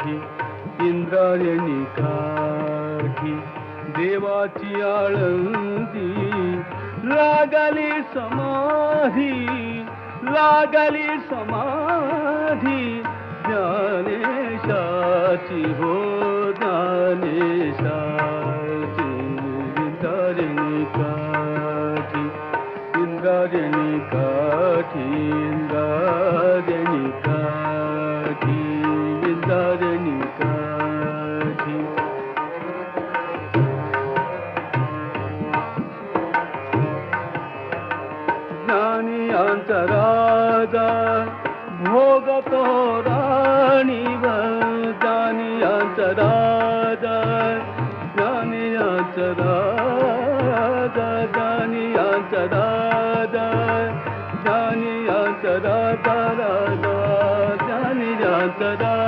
काठी इंद्रायणी काठी देवाची आळंदी लागली समाधी लागली समाधी ज्ञानेशाची हो ज्ञानेशाची इंद्रायणी काठी इंद्रायणी काठी इंद्रायणी काठी इंद्रायणी काठी ज्ञानियांचा राजा भोगतो राणीवर ज्ञानियांचा राजा ज्ञानियांचा राजा ज्ञानियांचा राजा ज्ञानियांचा राजा राजा ज्ञानियांचा राजा